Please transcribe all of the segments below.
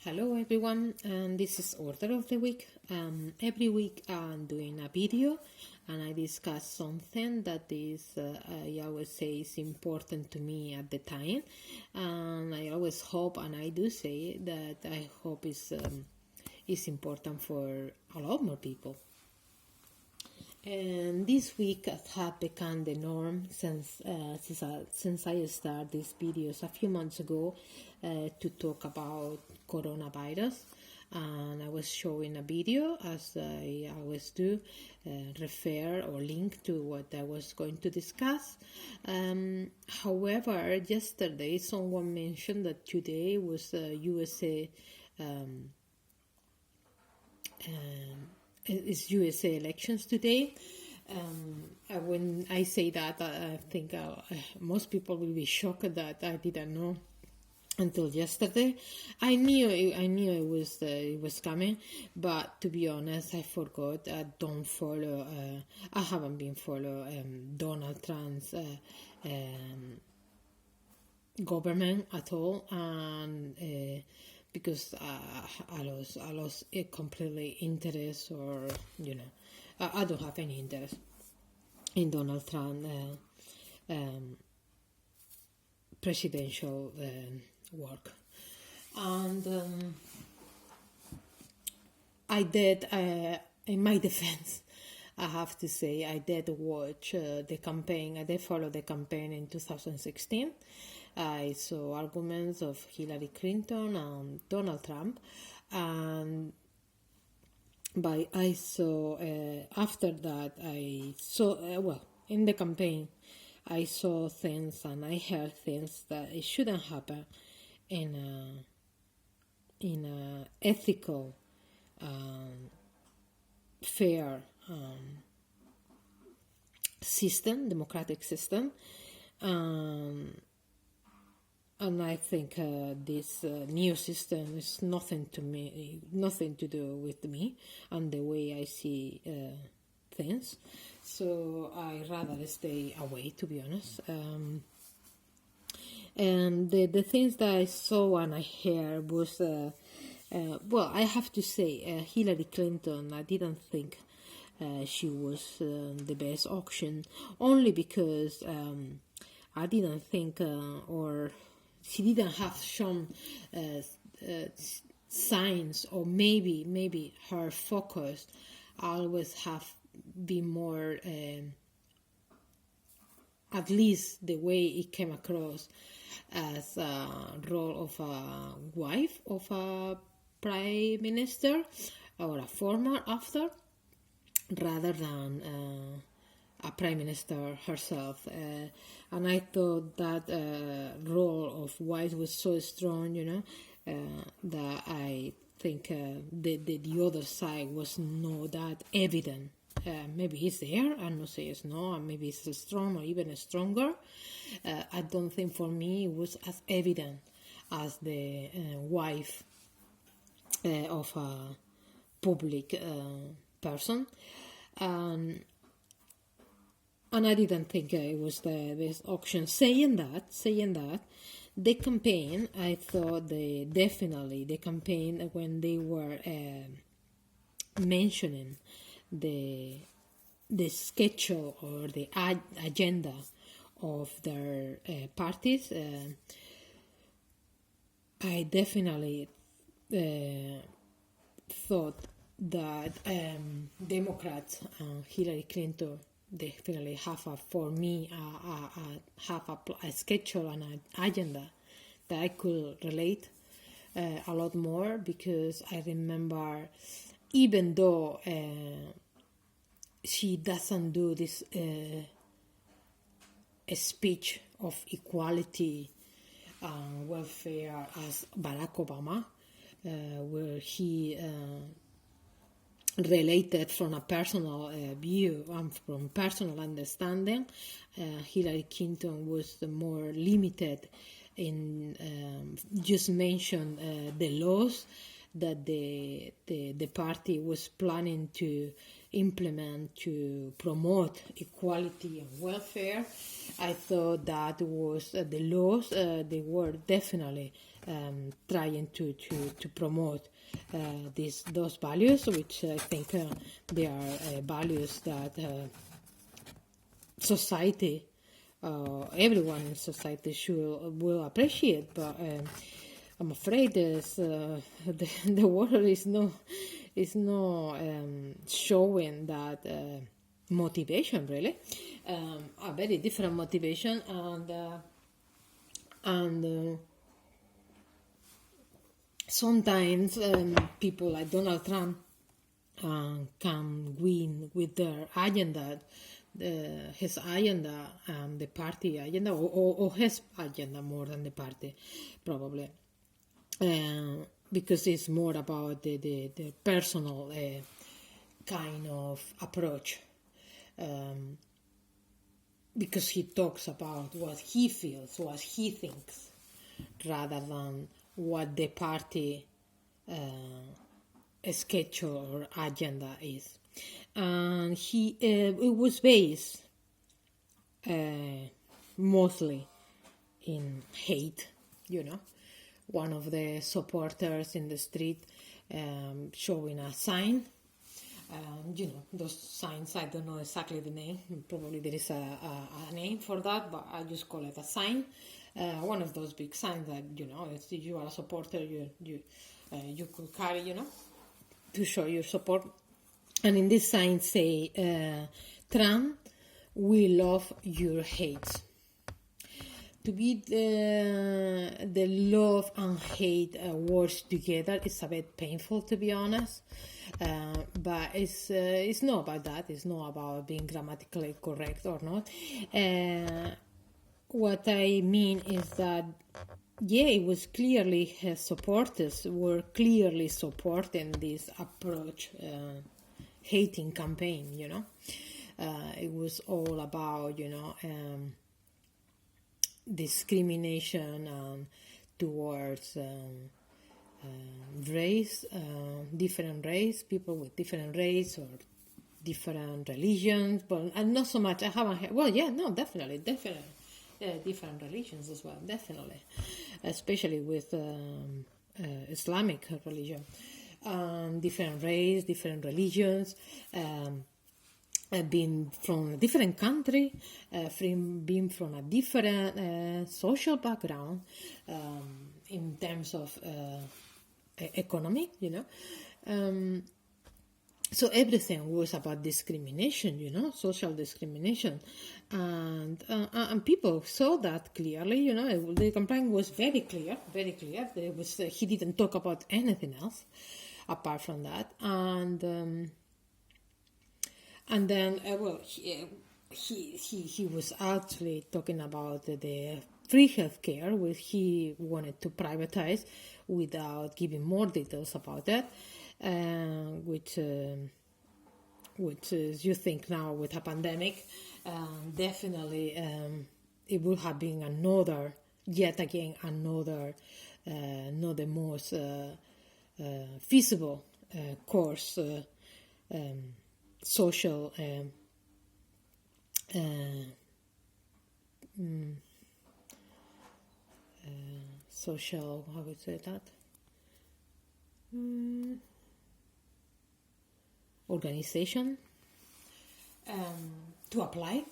Hello everyone, and this is Order of the Week. Every week I'm doing a video and I discuss something that is, I always say is important to me at the time. And I always hope, and I do say that I hope is important for a lot more people. And this week has become the norm since I started these videos a few months ago to talk about coronavirus. And I was showing a video, as I always do, refer or link to what I was going to discuss. However, yesterday someone mentioned that today was USA. It's USA elections today. When I say that, I think most people will be shocked that I didn't know until yesterday. I knew it was coming, but to be honest, I forgot. I don't follow. I haven't been follow Donald Trump's government at all, and. Because I lost completely interest, or I don't have any interest in Donald Trump presidential work, and I did. In my defense, I have to say I did watch the campaign. I did follow the campaign in 2016. I saw arguments of Hillary Clinton and Donald Trump, and I saw after that I saw in the campaign I saw things and I heard things that it shouldn't happen in a ethical, fair system, democratic system. And I think this new system is nothing to do with me and the way I see things. So I rather stay away, to be honest. And the things that I saw and I heard was, I have to say, Hillary Clinton, I didn't think she was the best option, only because I didn't think or she didn't have shown signs, or maybe her focus always have been more, at least the way it came across, as a role of a wife of a prime minister or a former after, rather than a prime minister herself. And I thought that role of wife was so strong, that I think the other side was not that evident. Maybe it's there, I'm not saying it's no, and maybe it's strong or even stronger. I don't think for me it was as evident as the wife of a public person. And I didn't think it was the best option. Saying that, the campaign, I thought the campaign, when they were mentioning the schedule or the agenda of their parties, I definitely thought that Democrats and Hillary Clinton definitely have for me a schedule and an agenda that I could relate a lot more, because I remember, even though she doesn't do this a speech of equality and welfare as Barack Obama, where he related from a personal view and from personal understanding. Hillary Clinton was more limited in just mention the laws that the party was planning to implement to promote equality and welfare. I thought that was the laws. They were definitely trying to promote those values, which I think they are values that society, everyone in society will appreciate. But I'm afraid the world is no showing that motivation really, a very different motivation, and sometimes people like Donald Trump can win with their agenda, his agenda, the party agenda, or his agenda more than the party, probably, because it's more about the personal kind of approach, because he talks about what he feels, what he thinks, rather than what the party schedule or agenda is. And it was based mostly in hate, one of the supporters in the street showing a sign. Those signs, I don't know exactly the name. Probably there is a name for that, but I just call it a sign. One of those big signs that, if you are a supporter, you could carry, to show your support. And in this sign say, Trump, we love your hate. To be the love and hate words together is a bit painful, to be honest. But it's not about that. It's not about being grammatically correct or not. What I mean is that, it was clearly his supporters were clearly supporting this approach, hating campaign. It was all about discrimination towards race, different race, people with different race or different religions, but and not so much. I haven't heard. Well, yeah, no, definitely, different religions as well, definitely, especially with Islamic religion, different race, different religions. Being from a different country, being from a different social background, in terms of economy, so everything was about discrimination, social discrimination, and people saw that clearly. The campaign was very clear, very clear. He didn't talk about anything else apart from that, and then, he was actually talking about the free healthcare, which he wanted to privatize without giving more details about it, which is, you think now with a pandemic, definitely it would have been another, not the most feasible course, social social, how would say that, organization to apply.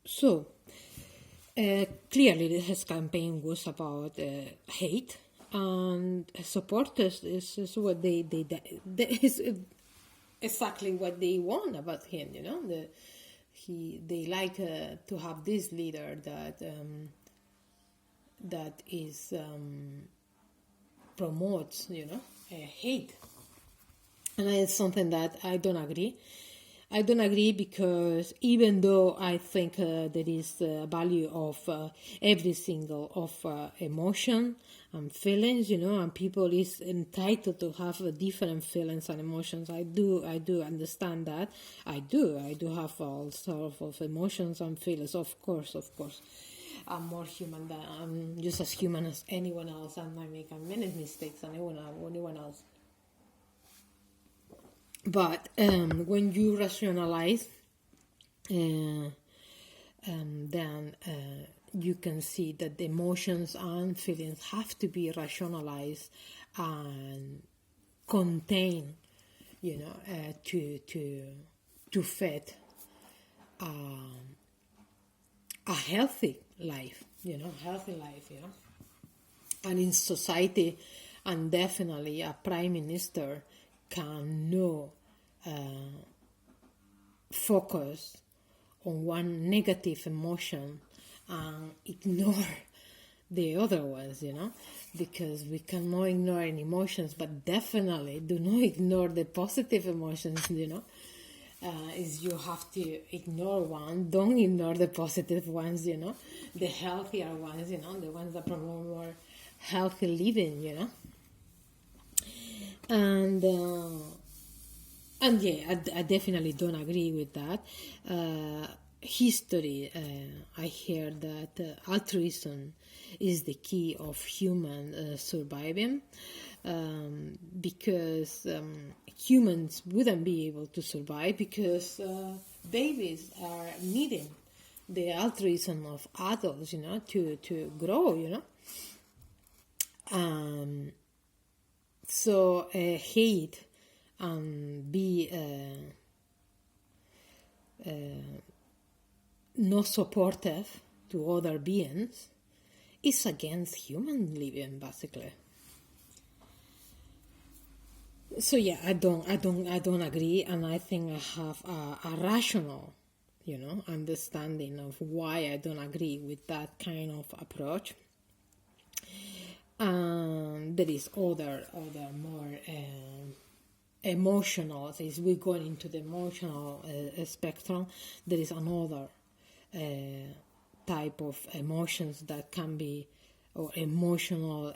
So clearly his campaign was about hate, and supporters is what they is exactly what they want about him. They like to have this leader that is promotes hate, and it's something that I don't agree. Because even though I think there is a value of every single of emotion and feelings, and people is entitled to have different feelings and emotions. I do understand that. I do have all sorts of emotions and feelings. Of course. I'm more human than I'm just as human as anyone else, and I make many mistakes than anyone else. But when you rationalize, then you can see that the emotions and feelings have to be rationalized and contained, to fit a healthy life, And in society, and definitely a prime minister can no focus on one negative emotion and ignore the other ones, because we cannot ignore any emotions, but definitely do not ignore the positive emotions, is you have to ignore one, don't ignore the positive ones, the healthier ones, the ones that promote more healthy living, and yeah, I definitely don't agree with that. History, I hear that altruism is the key of human surviving, because humans wouldn't be able to survive because babies are needing the altruism of adults, to grow, So hate and be not supportive to other beings is against human living, basically. So yeah, I don't agree, and I think I have a rational, understanding of why I don't agree with that kind of approach. There is other more emotional. As we go into the emotional spectrum, there is another type of emotions that can be, or emotional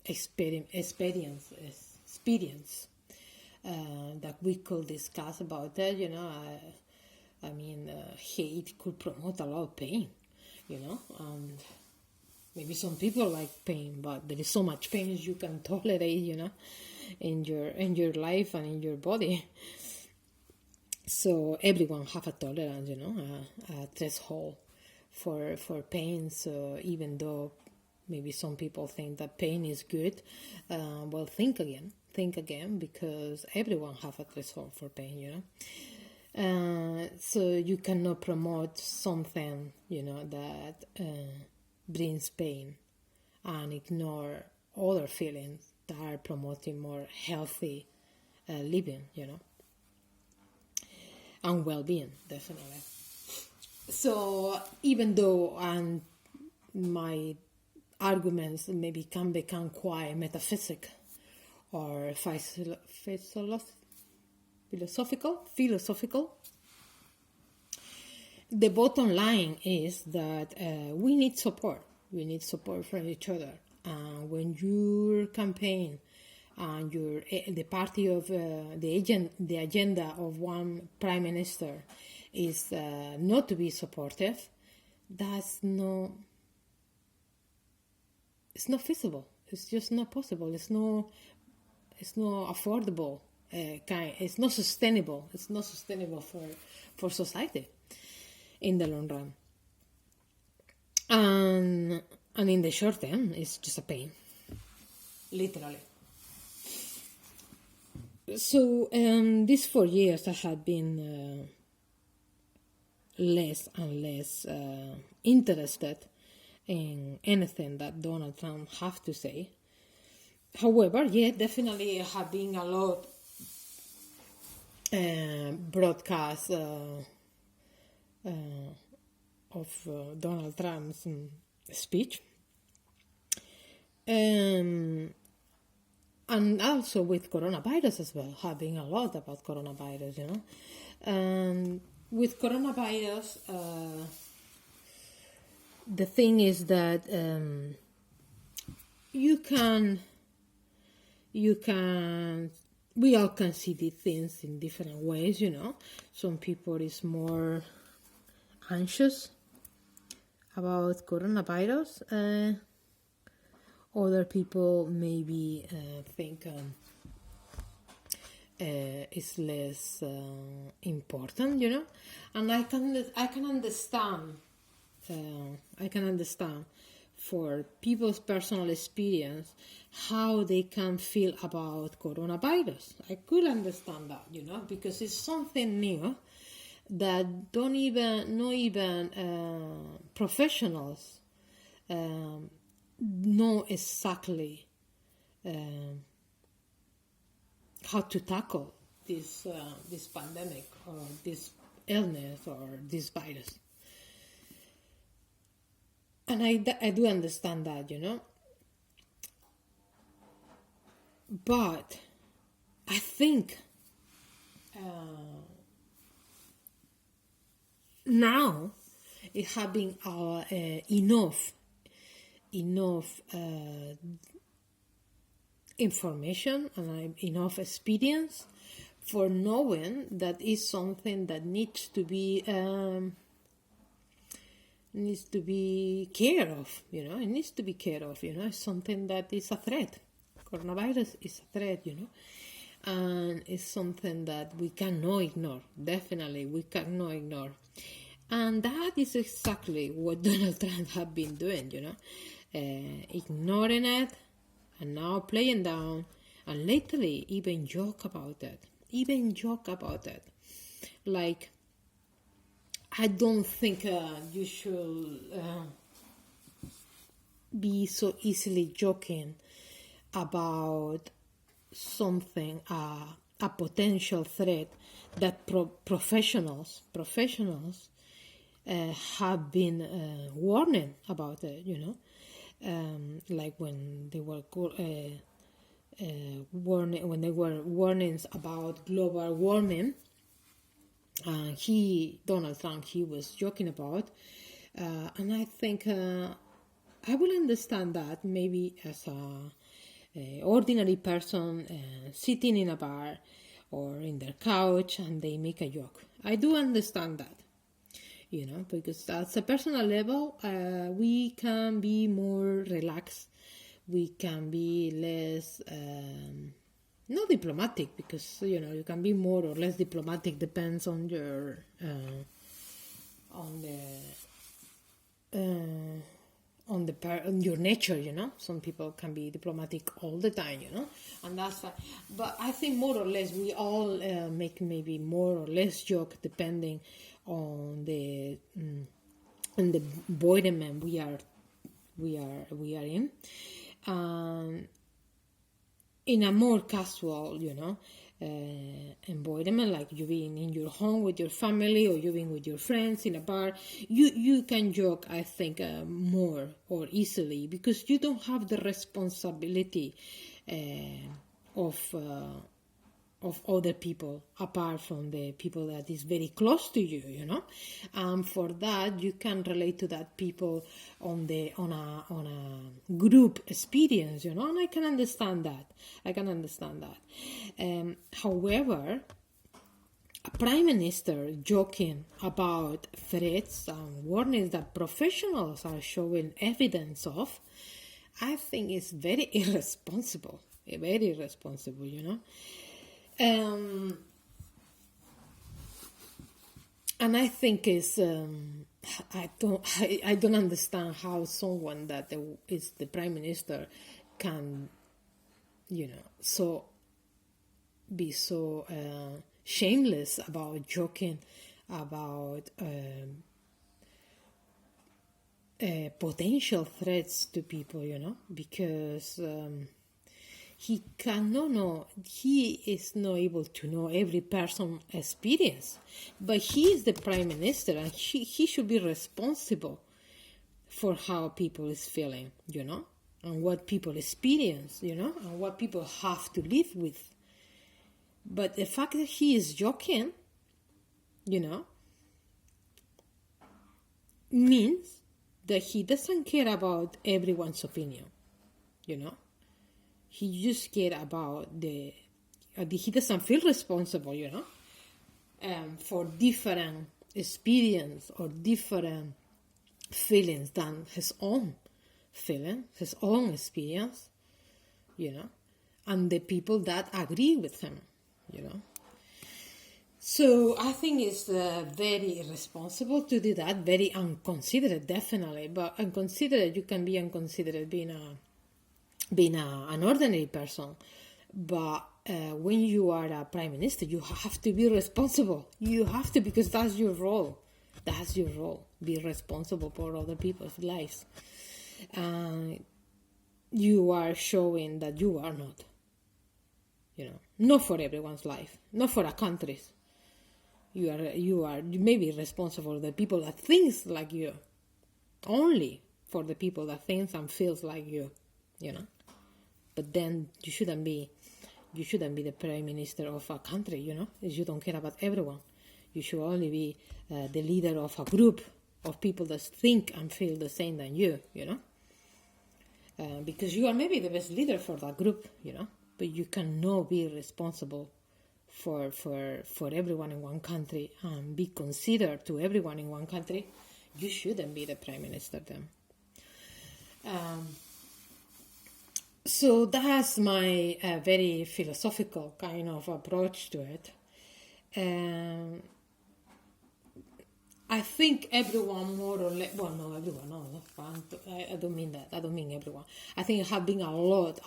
experience that we could discuss about that. I mean, hate could promote a lot of pain, and maybe some people like pain, but there is so much pain you can tolerate, in your life and in your body. So everyone have a tolerance, a threshold for pain. So even though maybe some people think that pain is good, well, think again, because everyone have a threshold for pain, so you cannot promote something, that brings pain and ignore other feelings that are promoting more healthy living, and well-being, definitely. So even though my arguments maybe can become quite metaphysical or philosophical, the bottom line is that we need support. We need support from each other. When your campaign and the party of the agenda of one prime minister is not to be supportive, it's not feasible. It's just not possible. It's not affordable. It's not sustainable. It's not sustainable for society in the long run. And in the short term, it's just a pain, literally. So these 4 years I had been less and less interested in anything that Donald Trump have to say. However, yeah, definitely have been a lot broadcast of Donald Trump's speech. And also with coronavirus as well, having a lot about coronavirus, And with coronavirus, the thing is that we all can see the things in different ways, Some people is more anxious about coronavirus. Other people maybe think is less important, and I can understand. I can understand for people's personal experience how they can feel about coronavirus. I could understand that, because it's something new that not even professionals know exactly how to tackle this pandemic or this illness or this virus. And I do understand that, but I think now it has been enough information and enough experience for knowing that it's something that needs to be cared of. It needs to be cared of. It's something that is a threat. Coronavirus is a threat. And it's something that we cannot ignore. Definitely, we cannot ignore. And that is exactly what Donald Trump has been doing. Ignoring it and now playing down, and lately even joke about it. Like, I don't think you should be so easily joking about something, a potential threat that professionals have been warning about it, like when they were warnings about global warming. Donald Trump, he was joking about, and I think I will understand that maybe as a ordinary person sitting in a bar or in their couch and they make a joke. I do understand that, because at a personal level, we can be more relaxed. We can be less, not diplomatic, because, you can be more or less diplomatic, depends on your, on your nature, Some people can be diplomatic all the time, and that's fine. But I think more or less we all make maybe more or less joke depending on the environment we are in, in a more casual, environment, like you being in your home with your family or you being with your friends in a bar, you can joke, I think, more or easily, because you don't have the responsibility of other people apart from the people that is very close to you, for that you can relate to that people on a group experience, and I can understand that. However, a prime minister joking about threats and warnings that professionals are showing evidence of, I think is very irresponsible, and I think is I don't understand how someone that is the prime minister can, be so shameless about joking about potential threats to people, because he cannot know, he is not able to know every person's experience, but he is the prime minister and he should be responsible for how people is feeling, and what people experience, and what people have to live with. But the fact that he is joking, means that he doesn't care about everyone's opinion, He just cares about he doesn't feel responsible, for different experience or different feelings than his own feeling, his own experience, and the people that agree with him, you know. So I think it's very irresponsible to do that, very unconsiderate, definitely. But unconsiderate, you can be unconsiderate an ordinary person. But when you are a prime minister, you have to be responsible. You have to, because that's your role. That's your role. Be responsible for other people's lives. You are showing that you are not. Not for everyone's life, not for a country's. You may be responsible for the people that thinks like you, only for the people that thinks and feels like you, But then you shouldn't be the prime minister of a country, if you don't care about everyone. You should only be the leader of a group of people that think and feel the same than you, because you are maybe the best leader for that group, but you cannot be responsible for everyone in one country and be considered to everyone in one country. You shouldn't be the prime minister then. So that's my very philosophical kind of approach to it. I think everyone more or less, well, no, everyone, no, I don't mean that. I don't mean everyone. I think there have been a lot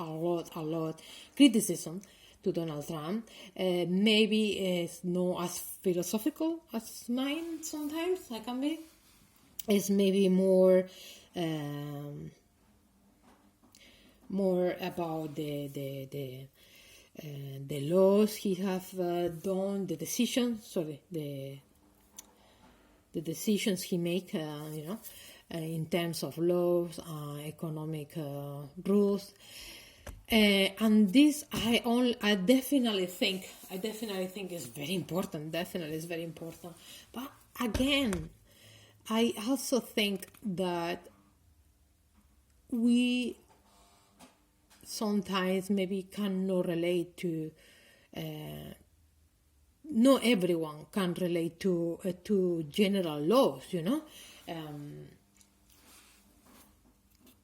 criticism to Donald Trump. Maybe it's not as philosophical as mine sometimes, I can be. It's maybe more about the laws he have done, the decisions he make, in terms of laws, economic rules, and this I definitely think is very important. Definitely, is very important. But again, I also think that we sometimes maybe cannot relate to. Not everyone can relate to general laws,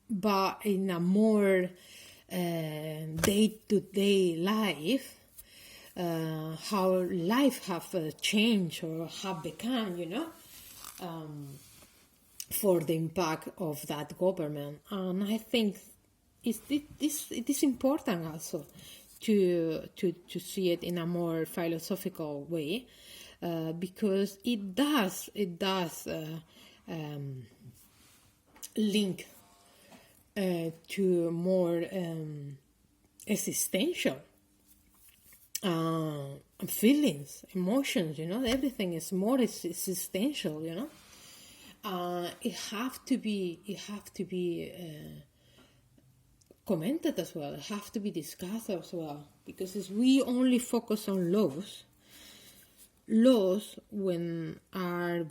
but in a more day-to-day life, how life have changed or have become, for the impact of that government. And I think it is important also to see it in a more philosophical way, because it does link to more existential feelings, emotions. Everything is more existential. It have to be commented as well. It have to be discussed as well, because if we only focus on laws when are